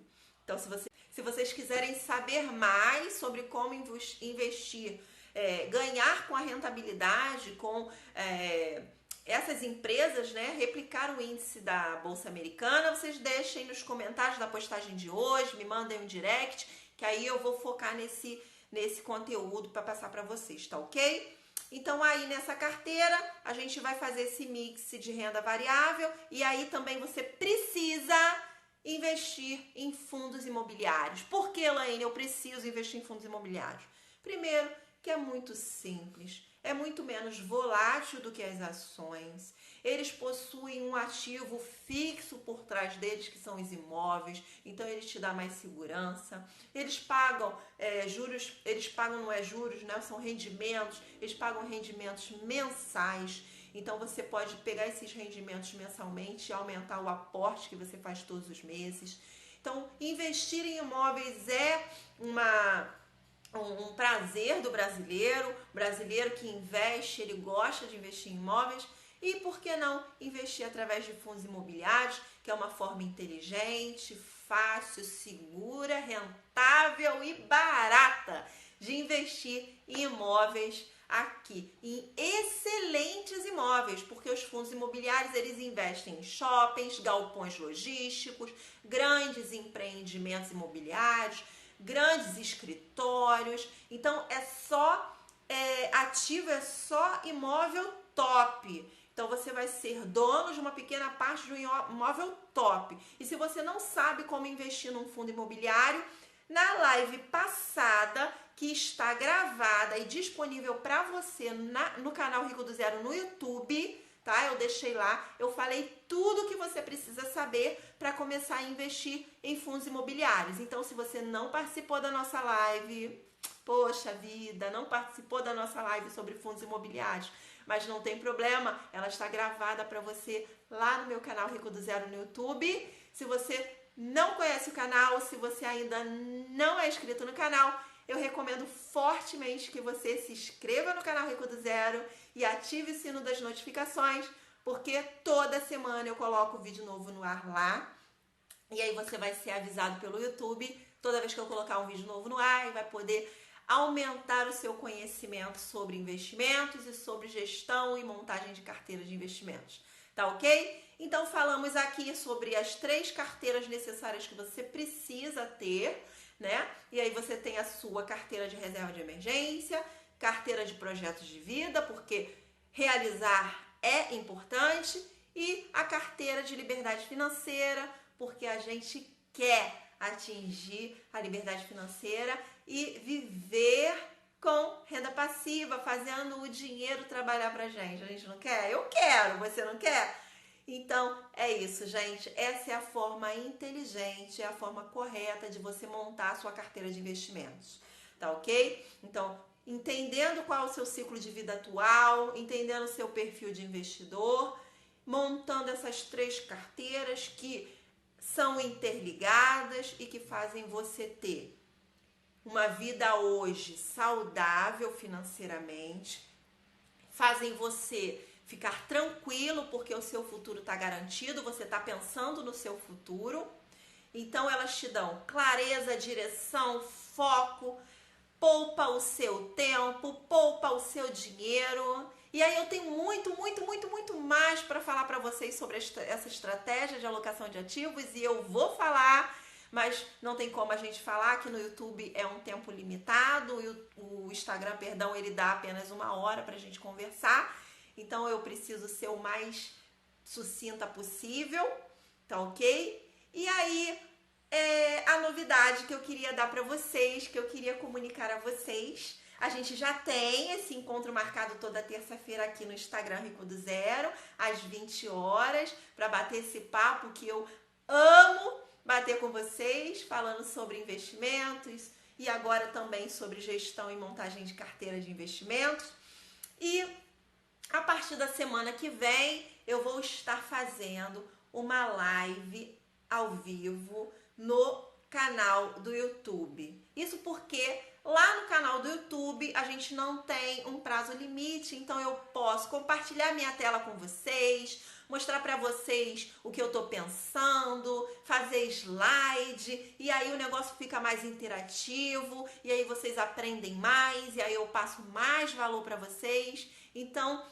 Então, se vocês quiserem saber mais sobre como investir, ganhar com a rentabilidade, com essas empresas, né, replicar o índice da Bolsa Americana, vocês deixem nos comentários da postagem de hoje, me mandem um direct, que aí eu vou focar nesse conteúdo para passar para vocês, tá ok? Então aí nessa carteira a gente vai fazer esse mix de renda variável, e aí também você precisa investir em fundos imobiliários. Por que, Elaine, eu preciso investir em fundos imobiliários? Primeiro, que é muito simples. É muito menos volátil do que as ações. Eles possuem um ativo fixo por trás deles, que são os imóveis, então eles te dão mais segurança. Eles pagam juros, eles pagam não é juros, né? São rendimentos, eles pagam rendimentos mensais. Então você pode pegar esses rendimentos mensalmente e aumentar o aporte que você faz todos os meses. Então, investir em imóveis é um prazer do brasileiro. O brasileiro que investe, ele gosta de investir em imóveis. E por que não investir através de fundos imobiliários, que é uma forma inteligente, fácil, segura, rentável e barata de investir em imóveis aqui, em excelentes imóveis, porque os fundos imobiliários, eles investem em shoppings, galpões logísticos, grandes empreendimentos imobiliários, grandes escritórios. Então ativo é só imóvel top. Então você vai ser dono de uma pequena parte de um imóvel top. E se você não sabe como investir num fundo imobiliário, na live passada, que está gravada e disponível para você no canal Rico do Zero no YouTube, tá? Eu deixei lá, eu falei tudo que você precisa saber para começar a investir em fundos imobiliários. Então, se você não participou da nossa live, poxa vida, não participou da nossa live sobre fundos imobiliários, mas não tem problema, ela está gravada para você lá no meu canal Rico do Zero no YouTube. Se você não conhece o canal, se você ainda não é inscrito no canal, eu recomendo fortemente que você se inscreva no canal Rico do Zero e ative o sino das notificações, porque toda semana eu coloco vídeo novo no ar lá. E aí você vai ser avisado pelo YouTube toda vez que eu colocar um vídeo novo no ar e vai poder aumentar o seu conhecimento sobre investimentos e sobre gestão e montagem de carteira de investimentos. Tá ok? Então falamos aqui sobre as 3 carteiras necessárias que você precisa ter, né? E aí você tem a sua carteira de reserva de emergência, carteira de projetos de vida, porque realizar é importante, e a carteira de liberdade financeira, porque a gente quer atingir a liberdade financeira e viver com renda passiva, fazendo o dinheiro trabalhar pra gente. A gente não quer? Eu quero, você não quer? Então, é isso, gente. Essa é a forma inteligente, é a forma correta de você montar a sua carteira de investimentos. Tá ok? Então, entendendo qual é o seu ciclo de vida atual, entendendo o seu perfil de investidor, montando essas 3 carteiras que são interligadas e que fazem você ter uma vida hoje saudável financeiramente, fazem você ficar tranquilo porque o seu futuro está garantido, você está pensando no seu futuro. Então elas te dão clareza, direção, foco, poupa o seu tempo, poupa o seu dinheiro. E aí eu tenho muito mais para falar para vocês sobre essa estratégia de alocação de ativos, e eu vou falar, mas não tem como a gente falar, que no YouTube é um tempo limitado, e o Instagram, perdão, ele dá apenas 1 hora para a gente conversar, então eu preciso ser o mais sucinta possível, tá ok? E aí, a novidade que eu queria dar para vocês, que eu queria comunicar a vocês, a gente já tem esse encontro marcado toda terça-feira aqui no Instagram Rico do Zero, às 20 horas, para bater esse papo que eu amo bater com vocês, falando sobre investimentos e agora também sobre gestão e montagem de carteira de investimentos. E a partir da semana que vem eu vou estar fazendo uma live ao vivo no canal do YouTube. Isso porque lá no canal do YouTube a gente não tem um prazo limite, então eu posso compartilhar minha tela com vocês, mostrar para vocês o que eu tô pensando, fazer slide, e aí o negócio fica mais interativo, e aí vocês aprendem mais, e aí eu passo mais valor para vocês. Então,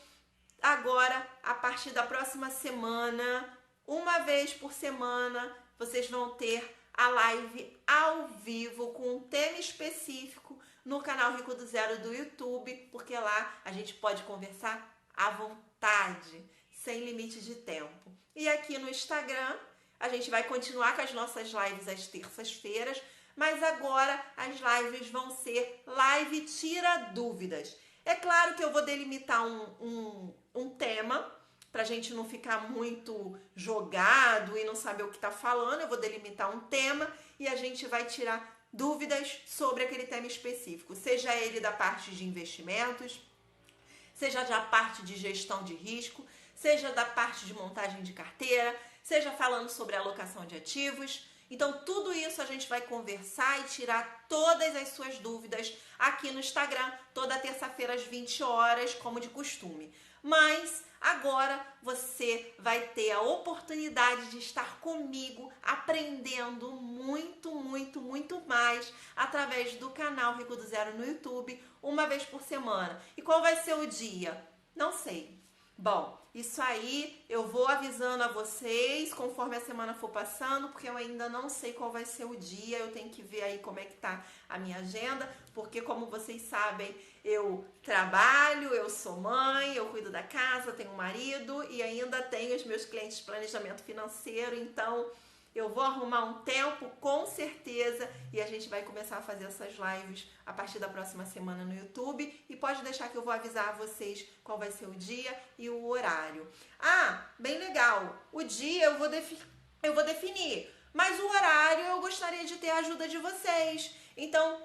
agora, a partir da próxima semana, uma vez por semana, vocês vão ter a live ao vivo com um tema específico no canal Rico do Zero do YouTube, porque lá a gente pode conversar à vontade, sem limite de tempo. E aqui no Instagram a gente vai continuar com as nossas lives às terças-feiras, mas agora as lives vão ser live tira dúvidas. É claro que eu vou delimitar um tema, pra gente não ficar muito jogado e não saber o que tá falando. Eu vou delimitar um tema e a gente vai tirar dúvidas sobre aquele tema específico, seja ele da parte de investimentos, seja da parte de gestão de risco, seja da parte de montagem de carteira, seja falando sobre alocação de ativos. Então, tudo isso a gente vai conversar e tirar todas as suas dúvidas aqui no Instagram, toda terça-feira às 20 horas, como de costume. Mas agora você vai ter a oportunidade de estar comigo aprendendo muito mais através do canal Rico do Zero no YouTube, uma vez por semana. E qual vai ser o dia? Não sei. Bom, isso aí eu vou avisando a vocês conforme a semana for passando, porque eu ainda não sei qual vai ser o dia, eu tenho que ver aí como é que tá a minha agenda, porque como vocês sabem, eu trabalho, eu sou mãe, eu cuido da casa, tenho um marido e ainda tenho os meus clientes de planejamento financeiro, então eu vou arrumar um tempo, com certeza, e a gente vai começar a fazer essas lives a partir da próxima semana no YouTube. E pode deixar que eu vou avisar a vocês qual vai ser o dia e o horário. Ah, bem legal, o dia eu vou definir, mas o horário eu gostaria de ter a ajuda de vocês. Então,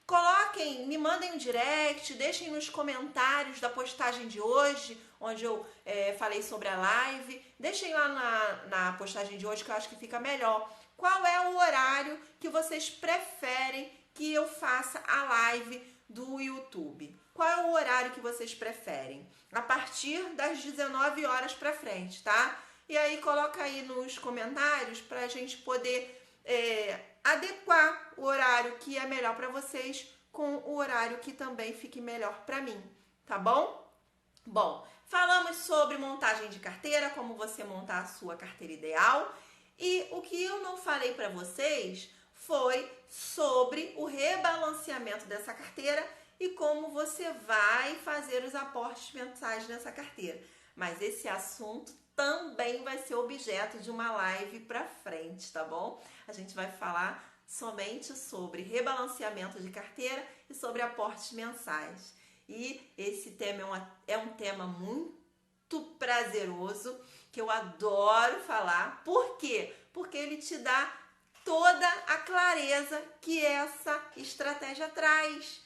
coloquem, me mandem um direct, deixem nos comentários da postagem de hoje, onde eu falei sobre a live. Deixem lá na postagem de hoje, que eu acho que fica melhor. Qual é o horário que vocês preferem que eu faça a live do YouTube? Qual é o horário que vocês preferem? A partir das 19 horas para frente, tá? E aí coloca aí nos comentários para a gente poder adequar o horário que é melhor para vocês com o horário que também fique melhor para mim, tá bom? Bom, falamos sobre montagem de carteira, como você montar a sua carteira ideal. E o que eu não falei para vocês foi sobre o rebalanceamento dessa carteira e como você vai fazer os aportes mensais nessa carteira. Mas esse assunto também vai ser objeto de uma live para frente, tá bom? A gente vai falar somente sobre rebalanceamento de carteira e sobre aportes mensais. E esse tema é um tema muito prazeroso, que eu adoro falar. Por quê? Porque ele te dá toda a clareza que essa estratégia traz.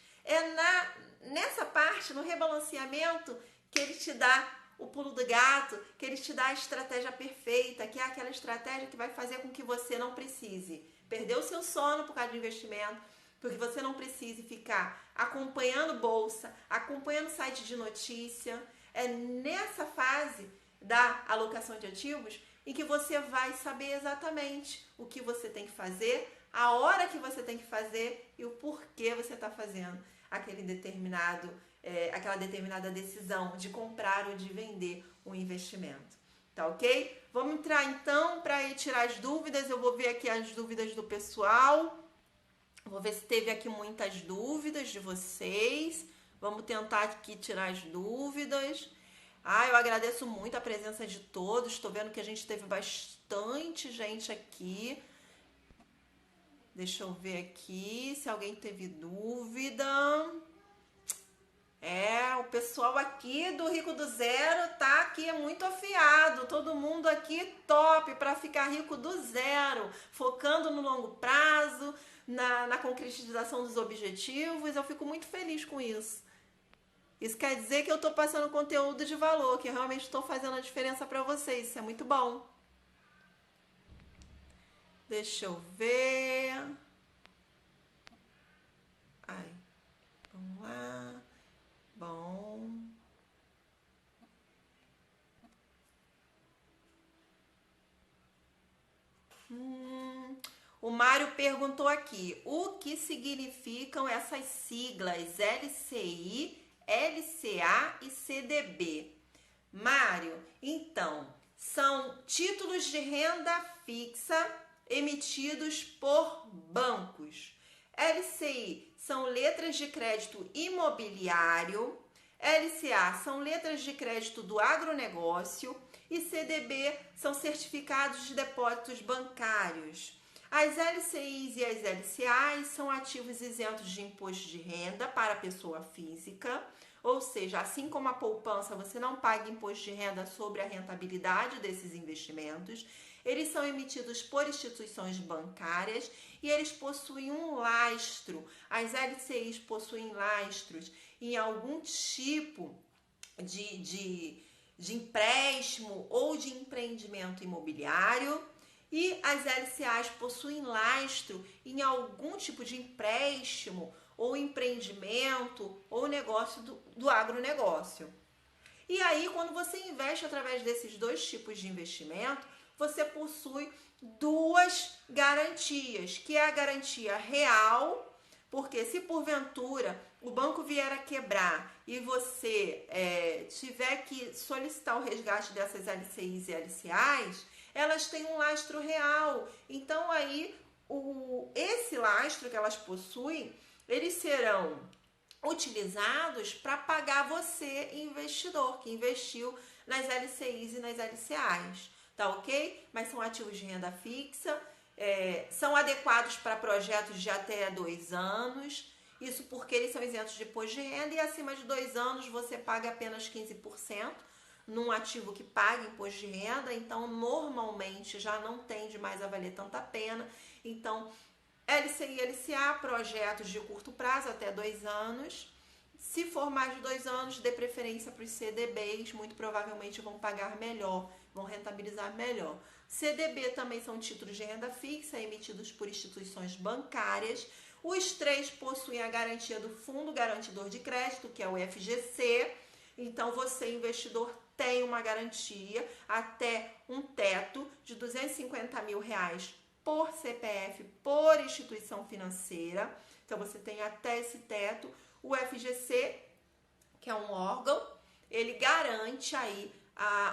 Nessa parte, no rebalanceamento, que ele te dá o pulo do gato, que ele te dá a estratégia perfeita, que é aquela estratégia que vai fazer com que você não precise perder o seu sono por causa de investimento, porque você não precise ficar acompanhando bolsa, acompanhando site de notícia. É nessa fase da alocação de ativos em que você vai saber exatamente o que você tem que fazer, a hora que você tem que fazer e o porquê você está fazendo aquela determinada decisão de comprar ou de vender um investimento. Tá ok? Vamos entrar então para tirar as dúvidas. Eu vou ver aqui as dúvidas do pessoal. Vou ver se teve aqui muitas dúvidas de vocês. Vamos tentar aqui tirar as dúvidas. Eu agradeço muito a presença de todos. Estou vendo que a gente teve bastante gente aqui. Deixa eu ver aqui se alguém teve dúvida. O pessoal aqui do Rico do Zero tá aqui muito afiado. Todo mundo aqui top para ficar rico do zero, focando no longo prazo, na concretização dos objetivos. Eu fico muito feliz com isso. Isso quer dizer que eu estou passando conteúdo de valor, que eu realmente estou fazendo a diferença para vocês. Isso é muito bom. Deixa eu ver. Vamos lá. Bom. O Mário perguntou aqui, o que significam essas siglas LCI, LCA e CDB? Mário, então, são títulos de renda fixa emitidos por bancos. LCI são letras de crédito imobiliário, LCA são letras de crédito do agronegócio e CDB são certificados de depósitos bancários. As LCIs e as LCAs são ativos isentos de imposto de renda para a pessoa física, ou seja, assim como a poupança, você não paga imposto de renda sobre a rentabilidade desses investimentos. Eles são emitidos por instituições bancárias e eles possuem um lastro. As LCIs possuem lastros em algum tipo de empréstimo ou de empreendimento imobiliário. E as LCAs possuem lastro em algum tipo de empréstimo ou empreendimento ou negócio do agronegócio. E aí, quando você investe através desses dois tipos de investimento, você possui duas garantias, que é a garantia real, porque se porventura o banco vier a quebrar e você tiver que solicitar o resgate dessas LCIs e LCAs, elas têm um lastro real. Então aí esse lastro que elas possuem, eles serão utilizados para pagar você, investidor, que investiu nas LCIs e nas LCAs, tá ok? Mas são ativos de renda fixa, são adequados para projetos de até 2 anos, isso porque eles são isentos de imposto de renda e acima de 2 anos você paga apenas 15%, num ativo que paga imposto de renda, então normalmente já não tende mais a valer tanta pena. Então, LCI e LCA, projetos de curto prazo, até 2 anos. Se for mais de 2 anos, dê preferência para os CDBs, muito provavelmente vão pagar melhor, vão rentabilizar melhor. CDB também são títulos de renda fixa emitidos por instituições bancárias. Os 3 possuem a garantia do Fundo Garantidor de Crédito, que é o FGC. Então, você, investidor, tem uma garantia até um teto de R$250 mil por CPF, por instituição financeira. Então, você tem até esse teto. O FGC, que é um órgão, ele garante aí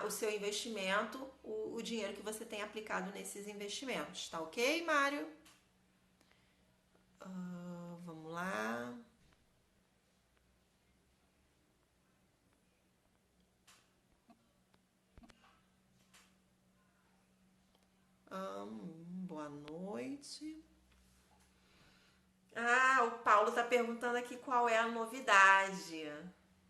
o seu investimento, o dinheiro que você tem aplicado nesses investimentos. Tá ok, Mário? Vamos lá. Boa noite. O Paulo tá perguntando aqui qual é a novidade,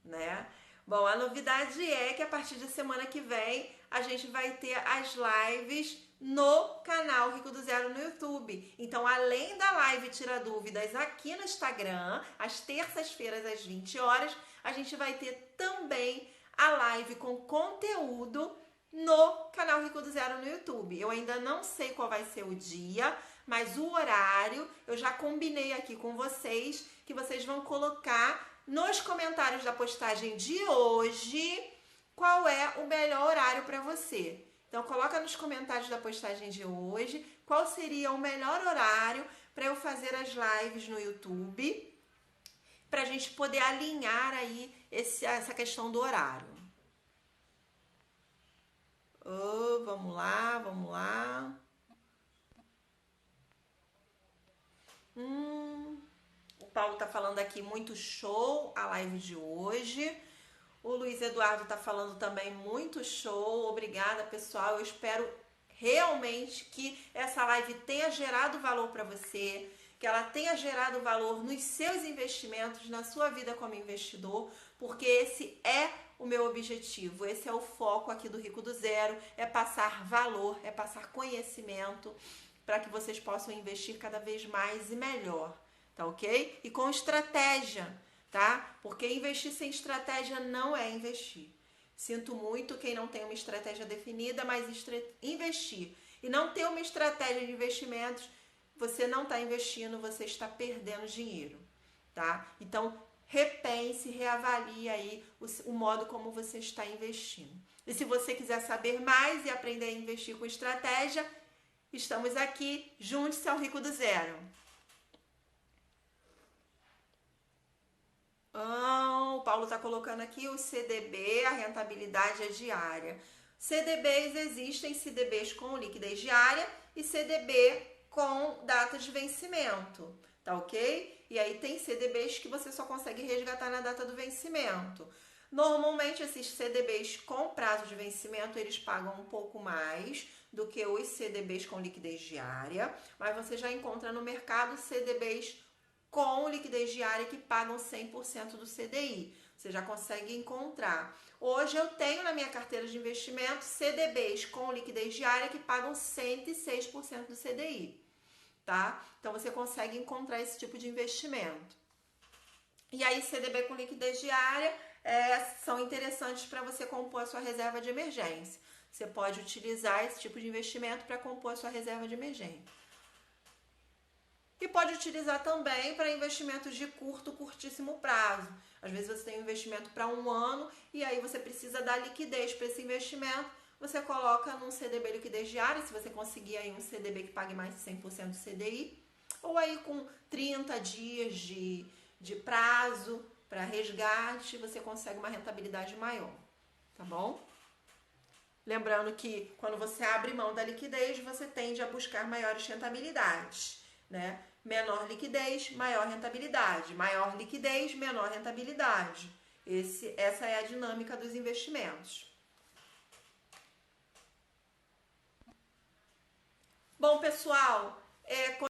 né? Bom, a novidade é que a partir de semana que vem a gente vai ter as lives no canal Rico do Zero no YouTube. Então, além da live Tira Dúvidas aqui no Instagram, às terças-feiras às 20 horas, a gente vai ter também a live com conteúdo no canal Rico do Zero no YouTube. Eu ainda não sei qual vai ser o dia, mas o horário eu já combinei aqui com vocês, que vocês vão colocar nos comentários da postagem de hoje qual é o melhor horário para você. Então coloca nos comentários da postagem de hoje qual seria o melhor horário para eu fazer as lives no YouTube, para a gente poder alinhar aí essa questão do horário. Vamos lá, vamos lá. O Paulo tá falando aqui, muito show a live de hoje. O Luiz Eduardo tá falando também, muito show. Obrigada, pessoal. Eu espero realmente que essa live tenha gerado valor para você, que ela tenha gerado valor nos seus investimentos, na sua vida como investidor, porque esse é o meu objetivo, esse é o foco aqui do Rico do Zero, é passar valor, é passar conhecimento para que vocês possam investir cada vez mais e melhor, tá ok? E com estratégia, tá? Porque investir sem estratégia não é investir. Sinto muito quem não tem uma estratégia definida, mas investir e não ter uma estratégia de investimentos, você não está investindo, você está perdendo dinheiro, tá? Então, repense, reavalie aí o modo como você está investindo. E se você quiser saber mais e aprender a investir com estratégia, estamos aqui, junte-se ao Rico do Zero. O Paulo está colocando aqui o CDB, a rentabilidade é diária. CDBs existem, CDBs com liquidez diária e CDB com data de vencimento, tá ok? E aí tem CDBs que você só consegue resgatar na data do vencimento. Normalmente esses CDBs com prazo de vencimento, eles pagam um pouco mais do que os CDBs com liquidez diária, mas você já encontra no mercado CDBs com liquidez diária que pagam 100% do CDI. Você já consegue encontrar. Hoje eu tenho na minha carteira de investimento CDBs com liquidez diária que pagam 106% do CDI, tá? Então você consegue encontrar esse tipo de investimento. E aí CDB com liquidez diária são interessantes para você compor a sua reserva de emergência. Você pode utilizar esse tipo de investimento para compor a sua reserva de emergência. E pode utilizar também para investimentos de curtíssimo prazo. Às vezes você tem um investimento para um ano e aí você precisa dar liquidez para esse investimento. Você coloca num CDB liquidez diária, se você conseguir aí um CDB que pague mais de 100% do CDI, ou aí com 30 dias de prazo para resgate, você consegue uma rentabilidade maior, tá bom? Lembrando que quando você abre mão da liquidez, você tende a buscar maiores rentabilidades, né? Menor liquidez, maior rentabilidade. Maior liquidez, menor rentabilidade. Essa é a dinâmica dos investimentos. Bom, pessoal,